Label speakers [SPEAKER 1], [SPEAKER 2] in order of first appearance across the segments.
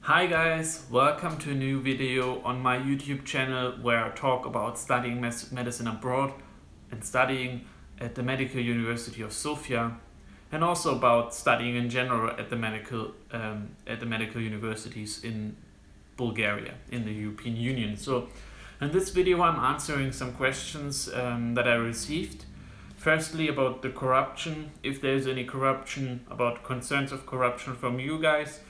[SPEAKER 1] Hi guys, welcome to a new video on my YouTube channel where I talk about studying medicine abroad and studying at the Medical University of Sofia, and also about studying in general at the medical universities in Bulgaria in the European Union. So in this video I'm answering some questions that I received. Firstly, about the corruption, if there's any corruption, about concerns of corruption from you guys.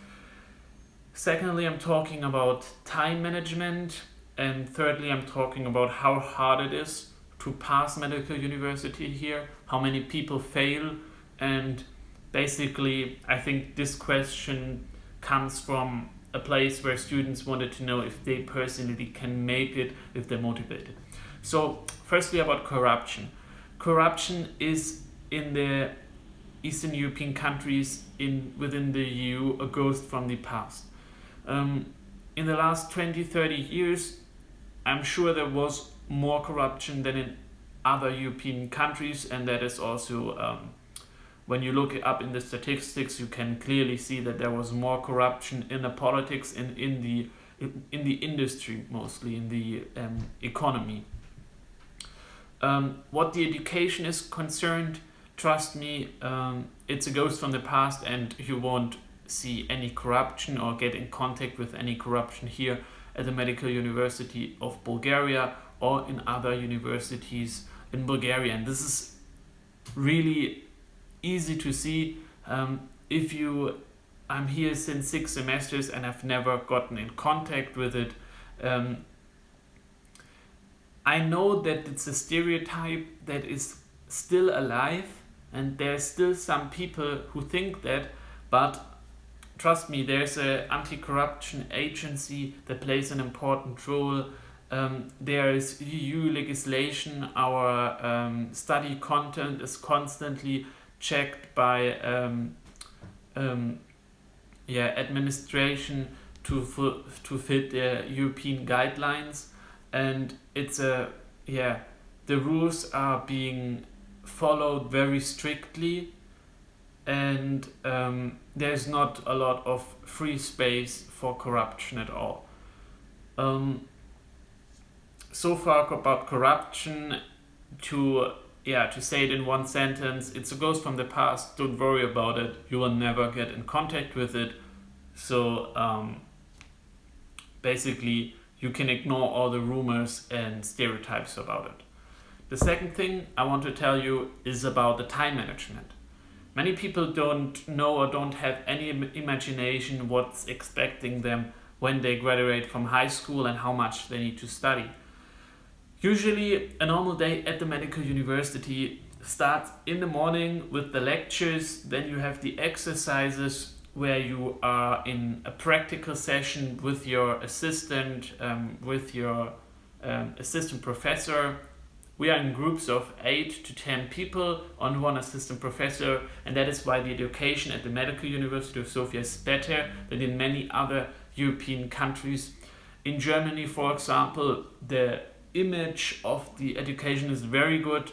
[SPEAKER 1] Secondly, I'm talking about time management. And thirdly, I'm talking about how hard it is to pass medical university here, how many people fail. And basically, I think this question comes from a place where students wanted to know if they personally can make it, if they're motivated. So firstly, about corruption. Corruption is in the Eastern European countries within the EU a ghost from the past. In the last 20-30 years, I'm sure there was more corruption than in other European countries, and that is also, when you look it up in the statistics, you can clearly see that there was more corruption in the politics and in the industry, mostly in the economy. What the education is concerned, trust me, it's a ghost from the past, and you won't see any corruption or get in contact with any corruption here at the Medical University of Bulgaria or in other universities in Bulgaria. And this is really easy to see. I'm here since 6 semesters and I've never gotten in contact with it. I know that it's a stereotype that is still alive, and there's still some people who think that, but trust me, there's an anti-corruption agency that plays an important role. There is EU legislation. Our study content is constantly checked by administration to fit the European guidelines, and the rules are being followed very strictly. And there's not a lot of free space for corruption at all. So far about corruption, to say it in one sentence, it's a ghost from the past. Don't worry about it. You will never get in contact with it. So basically, you can ignore all the rumors and stereotypes about it. The second thing I want to tell you is about the time management. Many people don't know or don't have any imagination what's expecting them when they graduate from high school and how much they need to study. Usually a normal day at the Medical University starts in the morning with the lectures, then you have the exercises where you are in a practical session with your assistant, assistant professor. We are in groups of 8 to 10 people on one assistant professor, and that is why the education at the Medical University of Sofia is better than in many other European countries. In Germany, for example, the image of the education is very good,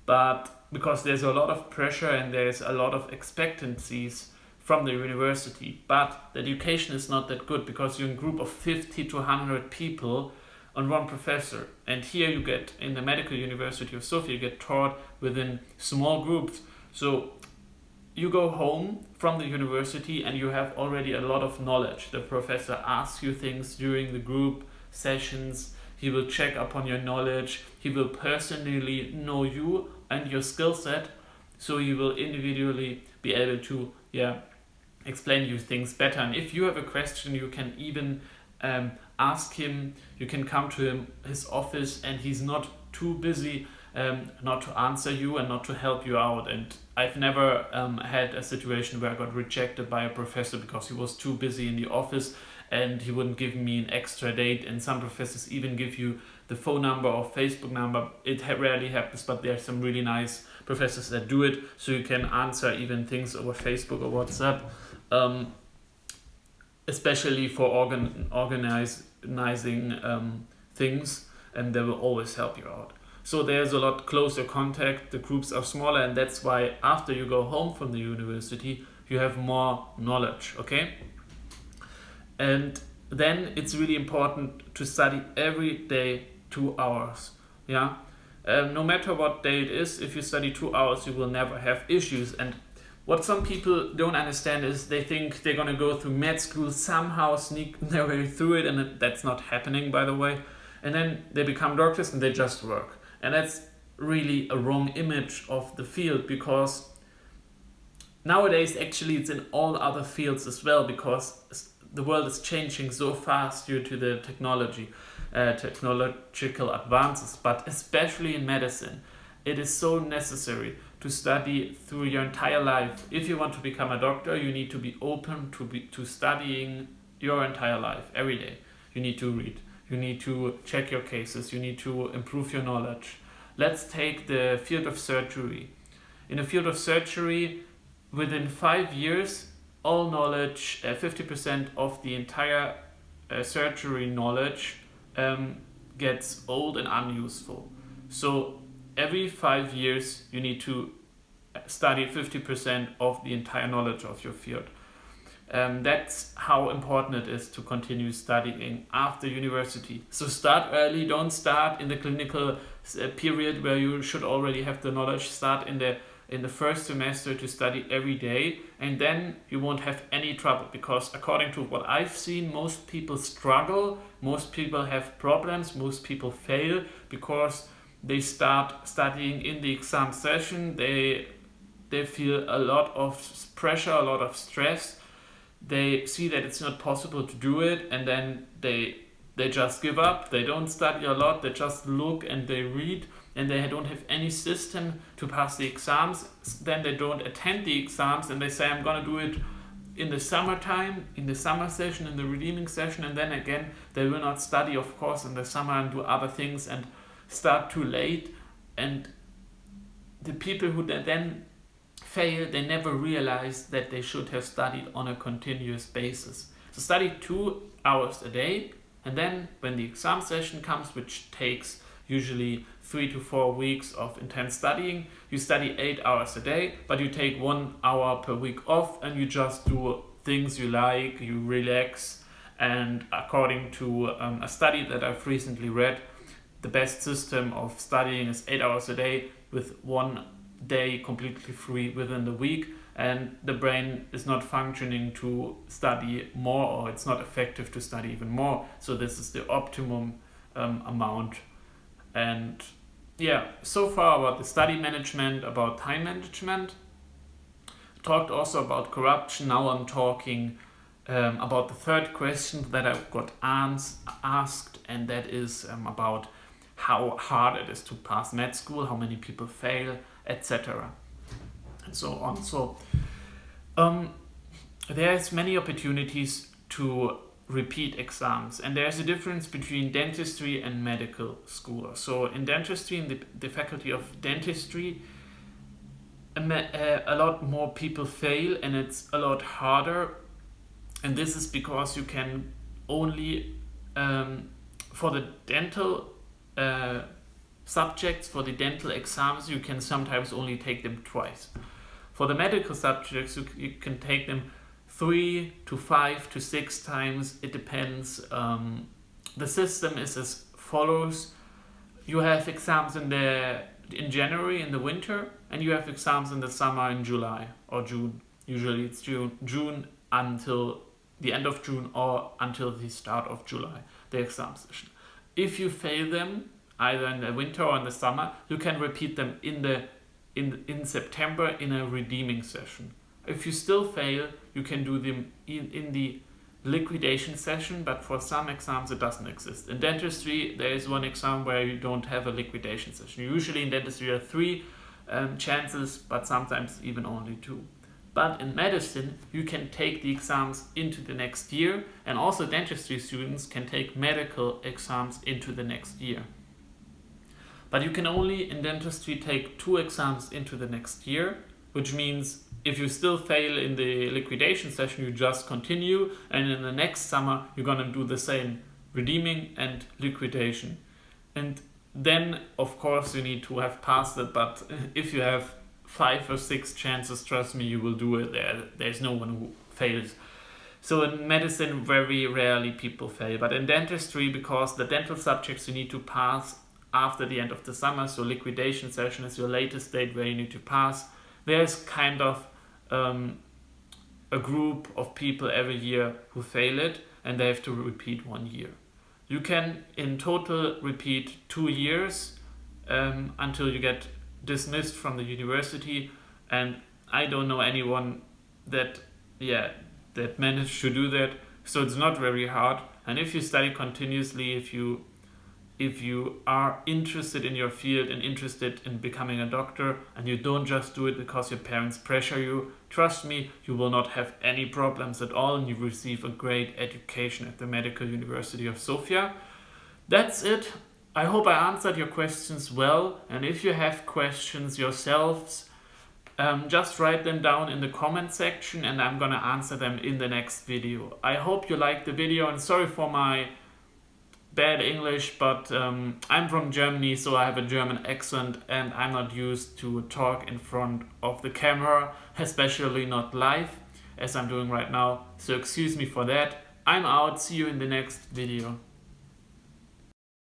[SPEAKER 1] but because there's a lot of pressure and there's a lot of expectancies from the university, but the education is not that good because you're in a group of 50 to 100 people on one professor. And here you get, in the Medical University of Sofia, you get taught within small groups. So you go home from the university and you have already a lot of knowledge. The professor asks you things during the group sessions. He will check upon your knowledge. He will personally know you and your skill set. So he will individually be able to explain you things better. And if you have a question, you can even ask him. You can come to his office, and he's not too busy not to answer you and not to help you out. And I've never had a situation where I got rejected by a professor because he was too busy in the office and he wouldn't give me an extra date. And some professors even give you the phone number or Facebook number. It rarely happens, but there are some really nice professors that do it, so you can answer even things over Facebook or WhatsApp. Especially for organizing things, and they will always help you out. So there's a lot closer contact, the groups are smaller, and that's why after you go home from the university, you have more knowledge, okay? And then it's really important to study every day 2 hours. Yeah, no matter what day it is, if you study 2 hours, you will never have issues. And what some people don't understand is they think they're gonna go through med school, somehow sneak their way through it, and that's not happening, by the way. And then they become doctors and they just work. And that's really a wrong image of the field, because nowadays actually it's in all other fields as well, because the world is changing so fast due to the technological advances, but especially in medicine, it is so necessary to study through your entire life. If you want to become a doctor, you need to be open to studying your entire life every day. You need to read, you need to check your cases, you need to improve your knowledge. Let's take the field of surgery. In the field of surgery, within 5 years, all knowledge, 50% of the entire surgery knowledge gets old and unuseful. So every 5 years you need to study 50% of the entire knowledge of your field. That's how important it is to continue studying after university. So start early, don't start in the clinical period where you should already have the knowledge. Start in the first semester to study every day, and then you won't have any trouble, because according to what I've seen, most people struggle, most people have problems, most people fail because they start studying in the exam session, they feel a lot of pressure, a lot of stress, they see that it's not possible to do it, and then they just give up, they don't study a lot, they just look and they read, and they don't have any system to pass the exams. Then they don't attend the exams, and they say, I'm gonna do it in the summertime, in the summer session, in the redeeming session, and then again they will not study, of course, in the summer and do other things and start too late. And the people who then fail, they never realize that they should have studied on a continuous basis. So study 2 hours a day, and then when the exam session comes, which takes usually 3 to 4 weeks of intense studying, you study 8 hours a day, but you take 1 hour per week off and you just do things you like, you relax. And according to a study that I've recently read, the best system of studying is 8 hours a day with 1 day completely free within the week, and the brain is not functioning to study more, or it's not effective to study even more. So this is the optimum amount. And yeah, so far about the study management, about time management. Talked also about corruption. Now I'm talking about the third question that I got asked, and that is about how hard it is to pass med school, how many people fail, etc. and so on. So there's many opportunities to repeat exams, and there's a difference between dentistry and medical school. So in dentistry, in the faculty of dentistry, a lot more people fail, and it's a lot harder, and this is because you can only for the dental subjects, for the dental exams, you can sometimes only take them twice. For the medical subjects, you can take them 3 to 5 to 6 times. It depends. The system is as follows: you have exams in January in the winter, and you have exams in the summer in July or June. Usually it's June until the end of June or until the start of July, the exam session. If you fail them either in the winter or in the summer, you can repeat them in September in a redeeming session. If you still fail, you can do them in the liquidation session, but for some exams it doesn't exist. In dentistry, there is one exam where you don't have a liquidation session. Usually in dentistry there are 3 chances, but sometimes even only 2. But in medicine, you can take the exams into the next year, and also dentistry students can take medical exams into the next year. But you can only in dentistry take 2 exams into the next year, which means if you still fail in the liquidation session, you just continue, and in the next summer you're gonna do the same, redeeming and liquidation. And then of course you need to have passed it, but if you have 5 or 6 chances, trust me, you will do it. There's no one who fails. So in medicine, very rarely people fail. But in dentistry, because the dental subjects you need to pass after the end of the summer, so liquidation session is your latest date where you need to pass, there's kind of a group of people every year who fail it, and they have to repeat 1 year. You can in total repeat 2 years until you get dismissed from the university, and I don't know anyone that managed to do that. So it's not very hard, and if you study continuously, if you are interested in your field and interested in becoming a doctor, and you don't just do it because your parents pressure you, trust me, you will not have any problems at all, and you receive a great education at the Medical University of Sofia. That's it. I hope I answered your questions well, and if you have questions yourselves, just write them down in the comment section and I'm gonna answer them in the next video. I hope you liked the video, and sorry for my bad English, but I'm from Germany, so I have a German accent and I'm not used to talk in front of the camera, especially not live as I'm doing right now, so excuse me for that. I'm out, see you in the next video.